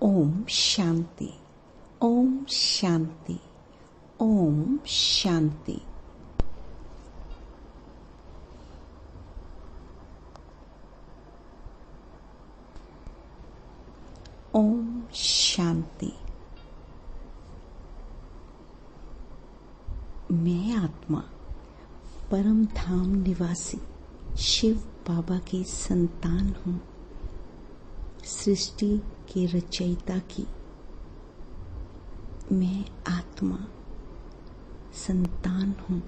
ओम शांति। ओम शांति। ओम शांति। ओम शांति। मैं आत्मा परम धाम निवासी शिव बाबा की संतान हूँ। सृष्टि के रचयिता की मैं आत्मा संतान हूँ।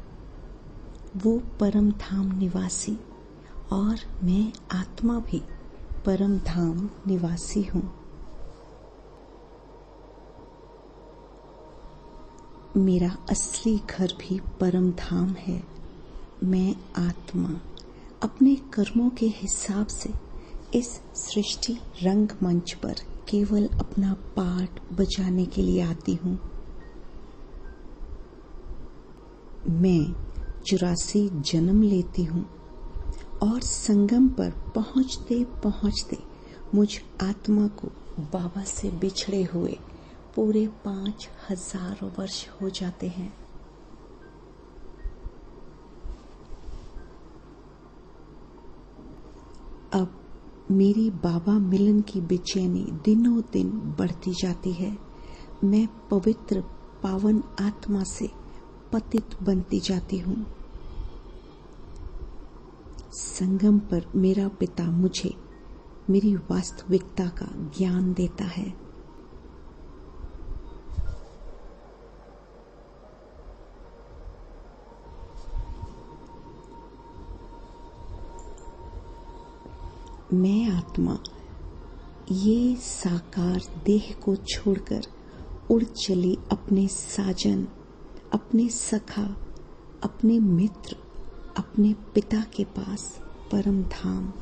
वो परम धाम निवासी और मैं आत्मा भी परम धाम निवासी हूँ। मेरा असली घर भी परम धाम है। मैं आत्मा अपने कर्मों के हिसाब से इस सृष्टि रंगमंच पर केवल अपना पार्ट बजाने के लिए आती हूँ। मैं 84 जन्म लेती हूँ और संगम पर पहुँचते पहुँचते मुझ आत्मा को बाबा से बिछड़े हुए पूरे 5000 वर्ष हो जाते हैं। अब मेरी बाबा मिलन की बेचैनी दिनों दिन बढ़ती जाती है। मैं पवित्र पावन आत्मा से पतित बनती जाती हूँ। संगम पर मेरा पिता मुझे मेरी वास्तविकता का ज्ञान देता है। मैं आत्मा ये साकार देह को छोड़कर उड़ चली अपने साजन, अपने सखा, अपने मित्र, अपने पिता के पास परम धाम।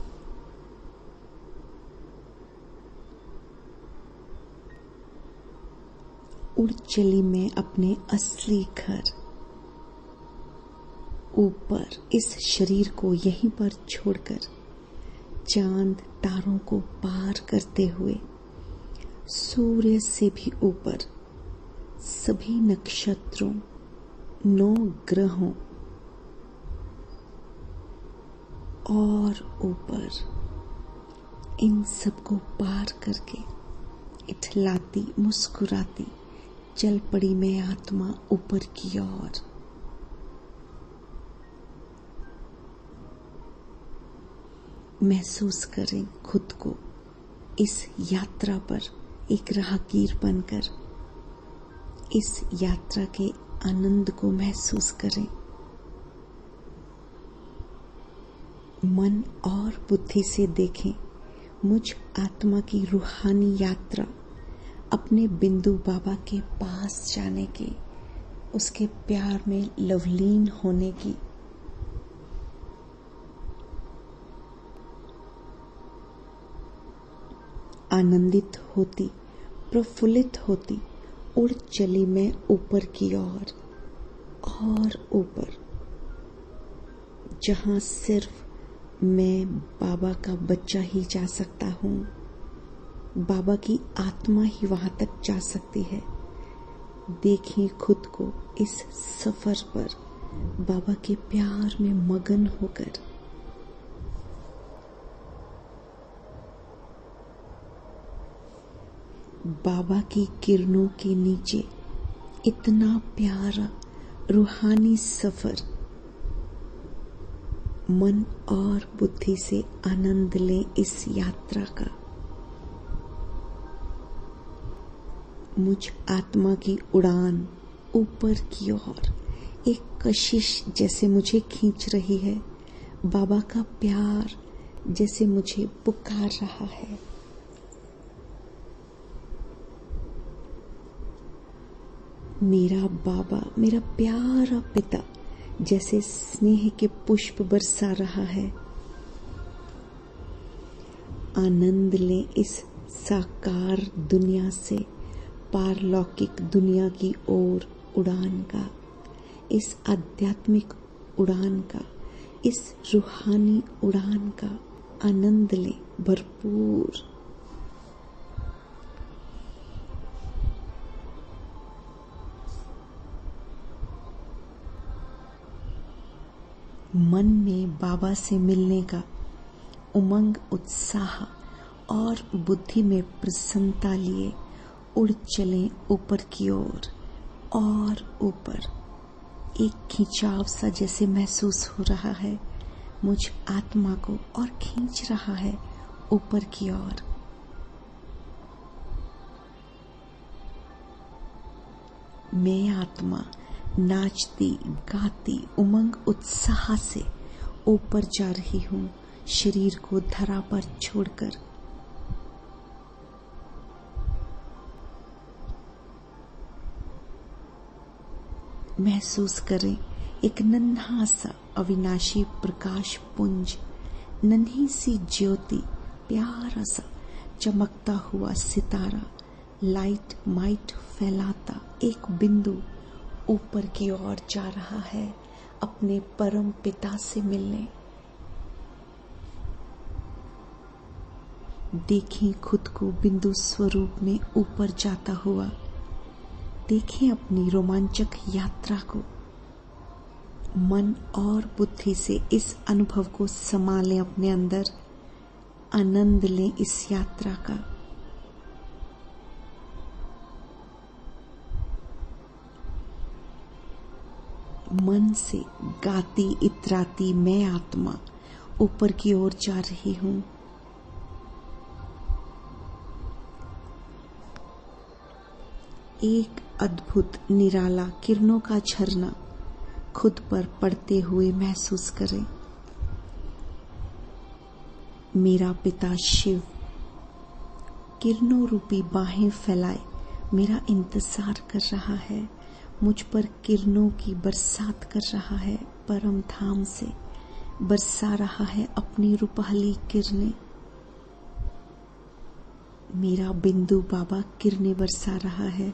उड़ चली मैं अपने असली घर ऊपर, इस शरीर को यहीं पर छोड़कर चांद तारों को पार करते हुए सूर्य से भी ऊपर सभी नक्षत्रों, 9 ग्रहों और ऊपर इन सबको पार करके इठलाती मुस्कुराती चल पड़ी मैं आत्मा ऊपर की ओर। महसूस करें खुद को इस यात्रा पर एक राहगीर बनकर। इस यात्रा के आनंद को महसूस करें। मन और बुद्धि से देखें मुझ आत्मा की रूहानी यात्रा अपने बिंदु बाबा के पास जाने की, उसके प्यार में लवलीन होने की। आनंदित होती, प्रफुल्लित होती उड़ चली मैं ऊपर की ओर और ऊपर, जहां सिर्फ मैं बाबा का बच्चा ही जा सकता हूँ। बाबा की आत्मा ही वहां तक जा सकती है। देखें खुद को इस सफर पर बाबा के प्यार में मगन होकर। बाबा की किरणों के नीचे इतना प्यारा रूहानी सफर। मन और बुद्धि से आनंद लें इस यात्रा का। मुझ आत्मा की उड़ान ऊपर की ओर एक कशिश जैसे मुझे खींच रही है। बाबा का प्यार जैसे मुझे पुकार रहा है। मेरा बाबा, मेरा प्यारा पिता जैसे स्नेह के पुष्प बरसा रहा है। आनंद लें इस साकार दुनिया से पारलौकिक दुनिया की ओर उड़ान का, इस आध्यात्मिक उड़ान का, इस रूहानी उड़ान का आनंद लें भरपूर। मन में बाबा से मिलने का उमंग, उत्साह और बुद्धि में प्रसन्नता लिए उड़ चलें ऊपर की ओर और ऊपर। एक खिंचाव सा जैसे महसूस हो रहा है, मुझ आत्मा को और खींच रहा है ऊपर की ओर। मैं आत्मा नाचती गाती उमंग उत्साह से ऊपर जा रही हूँ, शरीर को धरा पर छोड़कर। महसूस करें एक नन्हा सा अविनाशी प्रकाश पुंज, नन्ही सी ज्योति, प्यारा सा चमकता हुआ सितारा, लाइट माइट फैलाता एक बिंदु ऊपर की ओर जा रहा है अपने परम पिता से मिलने। देखें खुद को बिंदु स्वरूप में ऊपर जाता हुआ। देखें अपनी रोमांचक यात्रा को। मन और बुद्धि से इस अनुभव को समा लें अपने अंदर। आनंद लें इस यात्रा का। मन से गाती इतराती मैं आत्मा ऊपर की ओर जा रही हूं। एक अद्भुत निराला किरणों का झरना खुद पर पड़ते हुए महसूस करें। मेरा पिता शिव किरणों रूपी बाहें फैलाए मेरा इंतजार कर रहा है, मुझ पर किरणों की बरसात कर रहा है। परम धाम से बरसा रहा है अपनी रुपहली किरणें। मेरा बिंदु बाबा किरणें बरसा रहा है।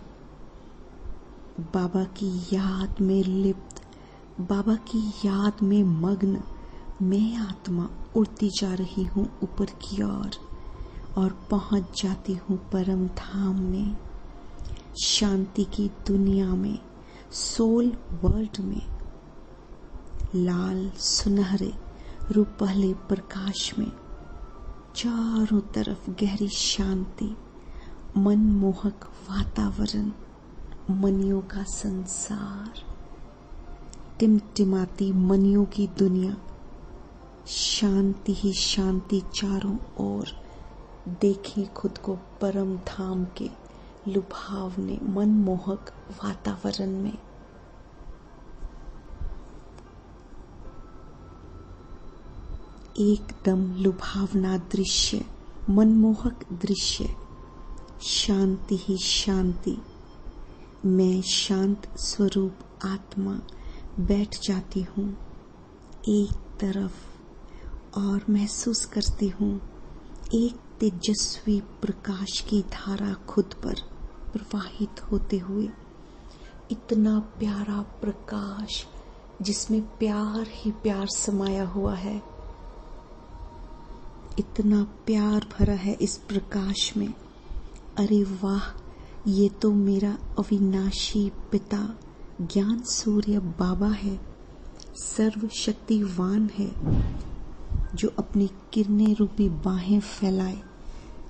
बाबा की याद में लिप्त, बाबा की याद में मग्न मैं आत्मा उड़ती जा रही हूँ ऊपर की ओर और पहुंच जाती हूँ परम धाम में, शांति की दुनिया में, सोल वर्ल्ड में। लाल सुनहरे रुपहले प्रकाश में चारों तरफ गहरी शांति, मनमोहक वातावरण, मनियों का संसार, टिमटिमाती मनियों की दुनिया, शांति ही शांति चारों ओर। देखें खुद को परम धाम के लुभावने मनमोहक वातावरण में। एकदम लुभावना दृश्य, मनमोहक दृश्य, शांति ही शांति। मैं शांत स्वरूप आत्मा बैठ जाती हूँ एक तरफ और महसूस करती हूँ एक तेजस्वी प्रकाश की धारा खुद पर प्रवाहित होते हुए। इतना प्यारा प्रकाश जिसमें प्यार ही प्यार समाया हुआ है। इतना प्यार भरा है इस प्रकाश में। अरे वाह, ये तो मेरा अविनाशी पिता ज्ञान सूर्य बाबा है, सर्वशक्तिवान है, जो अपनी किरणें रूपी बाहें फैलाए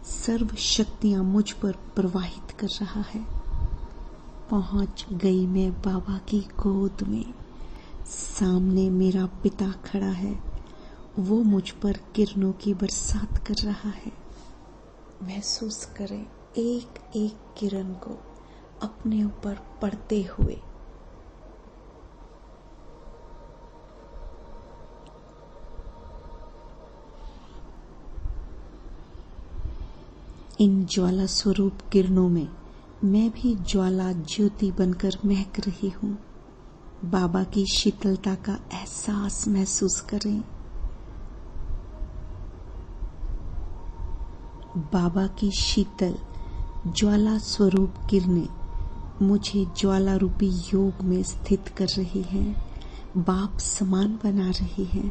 सर्व शक्तियां मुझ पर प्रवाहित कर रहा है। पहुंच गई मैं बाबा की गोद में। सामने मेरा पिता खड़ा है, वो मुझ पर किरणों की बरसात कर रहा है। महसूस करें एक एक किरण को अपने ऊपर पड़ते हुए। इन ज्वाला स्वरूप किरणों में मैं भी ज्वाला ज्योति बनकर महक रही हूँ। बाबा की शीतलता का एहसास महसूस करें। बाबा की शीतल ज्वाला स्वरूप किरणें मुझे ज्वाला रूपी योग में स्थित कर रही हैं, बाप समान बना रही हैं।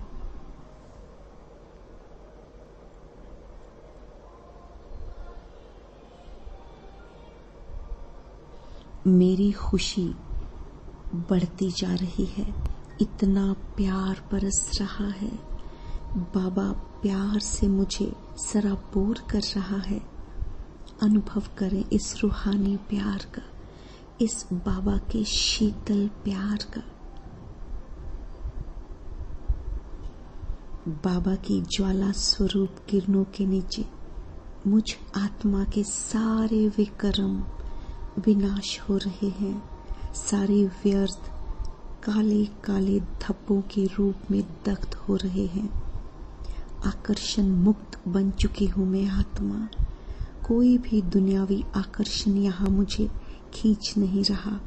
मेरी खुशी बढ़ती जा रही है, इतना प्यार बरस रहा है। बाबा प्यार से मुझे सराबोर कर रहा है। अनुभव करें इस रूहानी प्यार का, इस बाबा के शीतल प्यार का। बाबा की ज्वाला स्वरूप किरणों के नीचे मुझ आत्मा के सारे विकर्म विनाश हो रहे हैं। सारे व्यर्थ काले काले धब्बों के रूप में दग्ध हो रहे हैं। आकर्षण मुक्त बन चुकी हूँ मैं आत्मा। कोई भी दुनियावी आकर्षण यहाँ मुझे खींच नहीं रहा।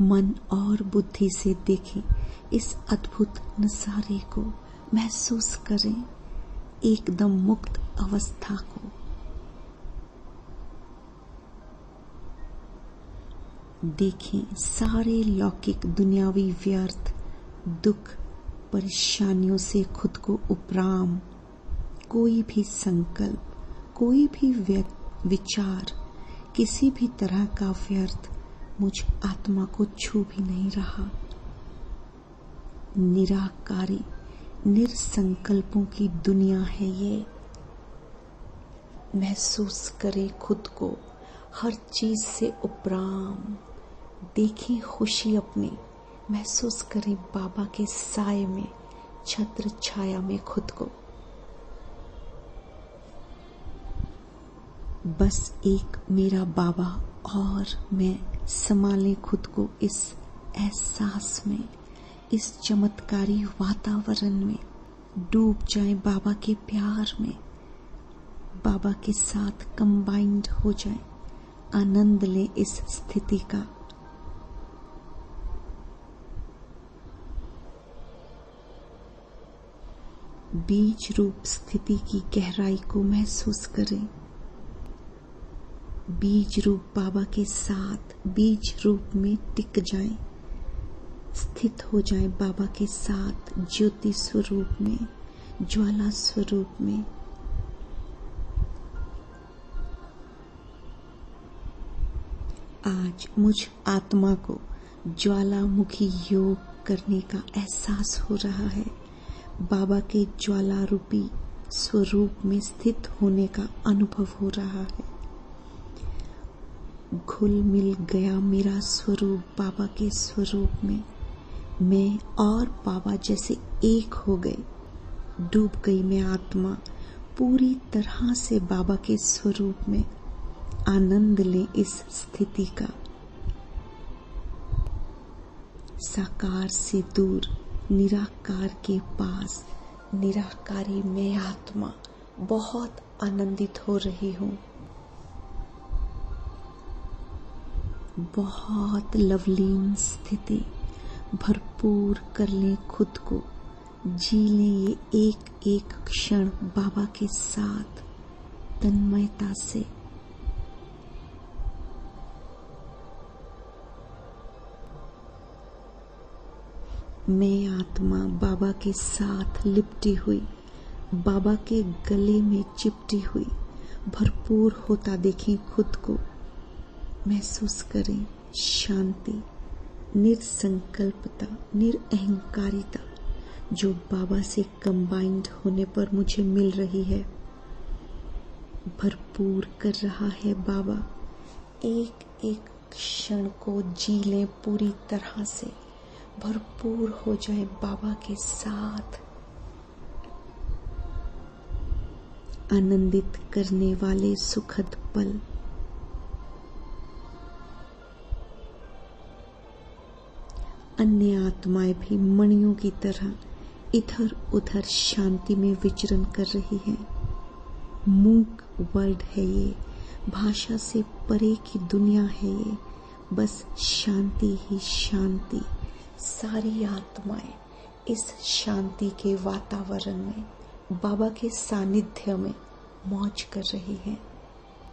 मन और बुद्धि से देखें इस अद्भुत नजारे को, महसूस करें एकदम मुक्त अवस्था को। देखें सारे लौकिक दुनियावी व्यर्थ दुख परेशानियों से खुद को उपराम। कोई भी संकल्प, कोई भी विचार, किसी भी तरह का व्यर्थ मुझ आत्मा को छू भी नहीं रहा। निराकारी निरसंकल्पों की दुनिया है ये। महसूस करें खुद को हर चीज से उपराम। देखें खुशी अपनी, महसूस करें बाबा के साए में, छत्र छाया में खुद को। बस एक मेरा बाबा और मैं संभालें खुद को इस एहसास में, इस चमत्कारी वातावरण में। डूब जाएं बाबा के प्यार में, बाबा के साथ कंबाइंड हो जाएं। आनंद लें इस स्थिति का। बीज रूप स्थिति की गहराई को महसूस करें। बीज रूप बाबा के साथ बीज रूप में टिक जाएं, स्थित हो जाएं बाबा के साथ ज्योति स्वरूप में, ज्वाला स्वरूप में। आज मुझ आत्मा को ज्वालामुखी योग करने का एहसास हो रहा है। बाबा के ज्वाला रूपी स्वरूप में स्थित होने का अनुभव हो रहा है। घुल मिल गया मेरा स्वरूप बाबा के स्वरूप में। मैं और बाबा जैसे एक हो गए। डूब गई मैं आत्मा पूरी तरह से बाबा के स्वरूप में। आनंद लें इस स्थिति का। साकार से दूर निराकार के पास निराकारी मैं आत्मा बहुत आनंदित हो रही हूँ। बहुत लवलीन स्थिति। भरपूर कर लें खुद को। जी लें ये एक एक क्षण बाबा के साथ तन्मयता से। मैं आत्मा बाबा के साथ लिपटी हुई, बाबा के गले में चिपटी हुई भरपूर होता देखें खुद को। महसूस करें शांति, निरसंकल्पता, निरअहंकारिता जो बाबा से कंबाइंड होने पर मुझे मिल रही है। भरपूर कर रहा है बाबा। एक एक क्षण को जी लें पूरी तरह से। भरपूर हो जाए बाबा के साथ। आनंदित करने वाले सुखद पल। अन्य आत्माएं भी मणियों की तरह इधर उधर शांति में विचरण कर रही हैं। मूक वर्ल्ड है ये, भाषा से परे की दुनिया है ये। बस शांति ही शांति। सारी आत्माएं इस शांति के वातावरण में बाबा के सानिध्य में मौज कर रही हैं।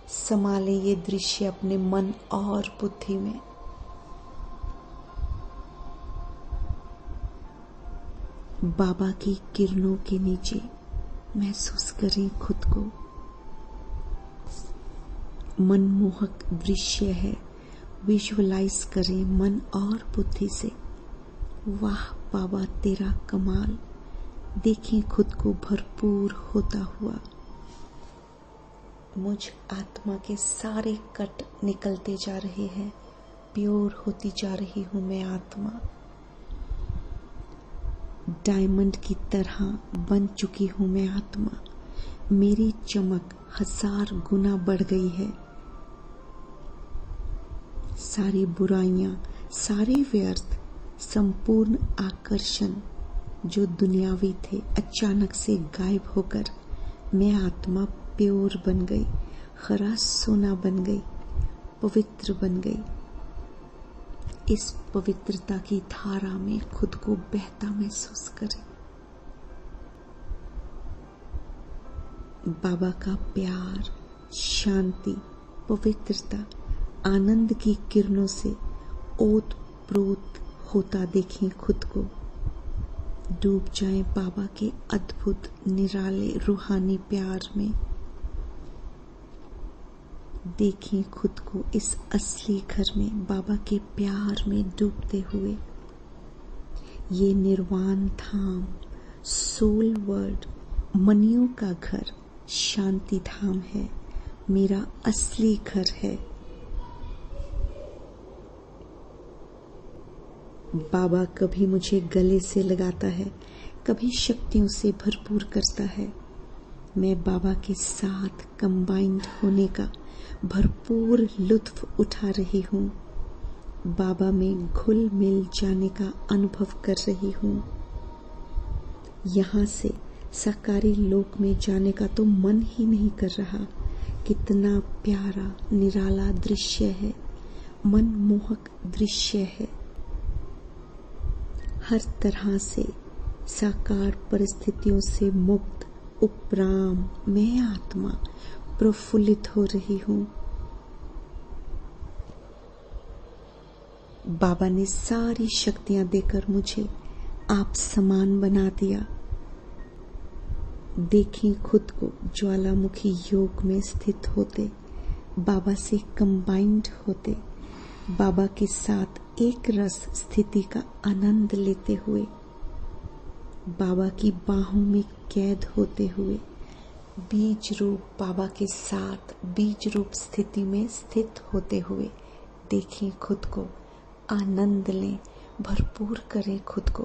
संभालें ये दृश्य अपने मन और बुद्धि में। बाबा की किरणों के नीचे महसूस करें खुद को। मनमोहक दृश्य है। विजुअलाइज करें मन और बुद्धि से। वाह बाबा तेरा कमाल, देखें खुद को भरपूर होता हुआ। मुझ आत्मा के सारे कट निकलते जा रहे हैं, प्योर होती जा रही हूं मैं आत्मा। डायमंड की तरह बन चुकी हूं मैं आत्मा। मेरी चमक 1000 गुना बढ़ गई है। सारी बुराइयां, सारे व्यर्थ, संपूर्ण आकर्षण जो दुनियावी थे अचानक से गायब होकर मैं आत्मा प्योर बन गई, खरा सोना बन गई, पवित्र बन गई। इस पवित्रता की धारा में खुद को बहता महसूस करें। बाबा का प्यार, शांति, पवित्रता, आनंद की किरणों से ओत प्रोत होता देखें खुद को। डूब जाएं बाबा के अद्भुत निराले रूहानी प्यार में। देखें खुद को इस असली घर में बाबा के प्यार में डूबते हुए। ये निर्वाण धाम, सोल वर्ल्ड, मनियों का घर, शांति धाम है, मेरा असली घर है। बाबा कभी मुझे गले से लगाता है, कभी शक्तियों से भरपूर करता है। मैं बाबा के साथ कंबाइंड होने का भरपूर लुत्फ उठा रही हूँ। बाबा में घुल मिल जाने का अनुभव कर रही हूँ। यहाँ से साकारी लोक में जाने का तो मन ही नहीं कर रहा। कितना प्यारा निराला दृश्य है, मनमोहक दृश्य है। हर तरह से साकार परिस्थितियों से मुक्त उपराम मैं आत्मा प्रफुल्लित हो रही हूँ। बाबा ने सारी शक्तियां देकर मुझे आप समान बना दिया। देखें खुद को ज्वालामुखी योग में स्थित होते, बाबा से कंबाइंड होते, बाबा के साथ एक रस स्थिति का आनंद लेते हुए, बाबा की बाहों में कैद होते हुए, बीज रूप बाबा के साथ बीज रूप स्थिति में स्थित होते हुए देखें खुद को, आनंद लें, भरपूर करें खुद को।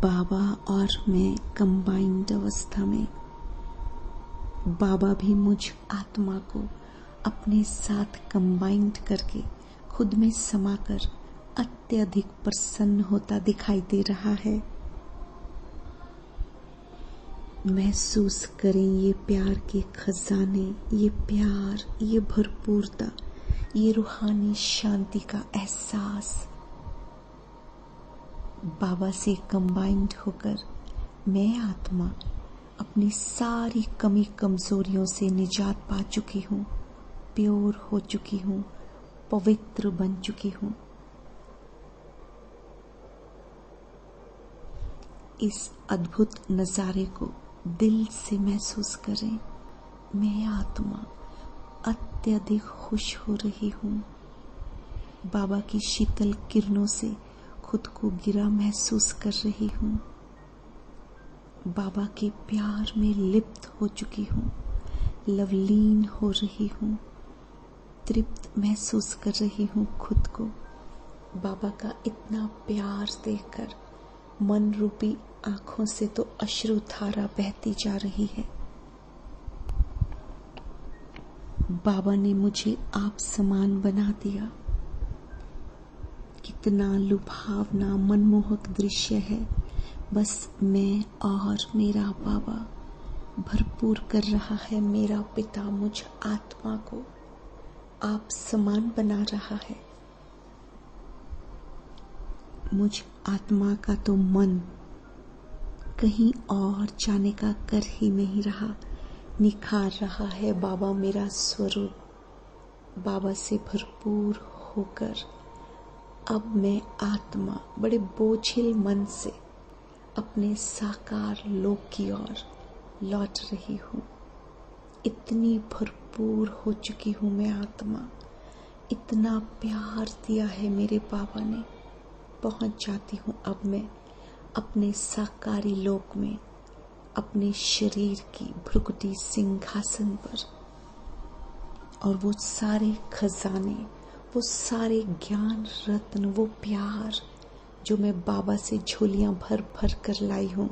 बाबा और मैं कंबाइंड अवस्था में। बाबा भी मुझ आत्मा को अपने साथ कंबाइंड करके खुद में समाकर अत्यधिक प्रसन्न होता दिखाई दे रहा है। महसूस करें ये प्यार के खजाने, ये प्यार, ये भरपूरता, ये रूहानी शांति का एहसास। बाबा से कंबाइंड होकर मैं आत्मा अपनी सारी कमी कमजोरियों से निजात पा चुकी हूँ, प्योर हो चुकी हूँ, पवित्र बन चुकी हूँ। इस अद्भुत नजारे को दिल से महसूस करें। मैं आत्मा अत्यधिक खुश हो रही हूँ। बाबा की शीतल किरणों से खुद को गिरा महसूस कर रही हूँ। बाबा के प्यार में लिप्त हो चुकी हूँ, लवलीन हो रही हूँ, तृप्त महसूस कर रही हूँ खुद को। बाबा का इतना प्यार देखकर मन रूपी आंखों से तो अश्रुधारा बहती जा रही है। बाबा ने मुझे आप समान बना दिया। कितना लुभावना मनमोहक दृश्य है। बस मैं और मेरा बाबा भरपूर कर रहा है। मेरा पिता मुझ आत्मा को आप समान बना रहा है। मुझ आत्मा का तो मन कहीं और जाने का कर ही नहीं रहा, निखार रहा है बाबा मेरा स्वरूप। बाबा से भरपूर होकर अब मैं आत्मा बड़े बोझिल मन से अपने साकार लोक की ओर लौट रही हूँ। इतनी भरपूर भरपूर हो चुकी हूँ मैं आत्मा। इतना प्यार दिया है मेरे बाबा ने। पहुँच जाती हूँ अब मैं अपने साकारी लोक में, अपने शरीर की भ्रुकुटी सिंहासन पर। और वो सारे खजाने, वो सारे ज्ञान रत्न, वो प्यार जो मैं बाबा से झोलियां भर भर कर लाई हूँ,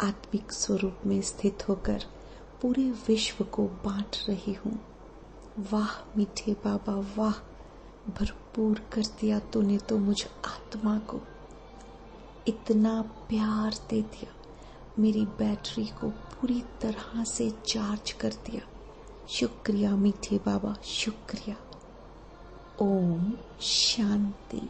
आत्मिक स्वरूप में स्थित होकर पूरे विश्व को बांट रही हूँ। वाह मीठे बाबा वाह, भरपूर कर दिया तूने तो मुझ आत्मा को। इतना प्यार दे दिया, मेरी बैटरी को पूरी तरह से चार्ज कर दिया। शुक्रिया मीठे बाबा, शुक्रिया। ओम शांति।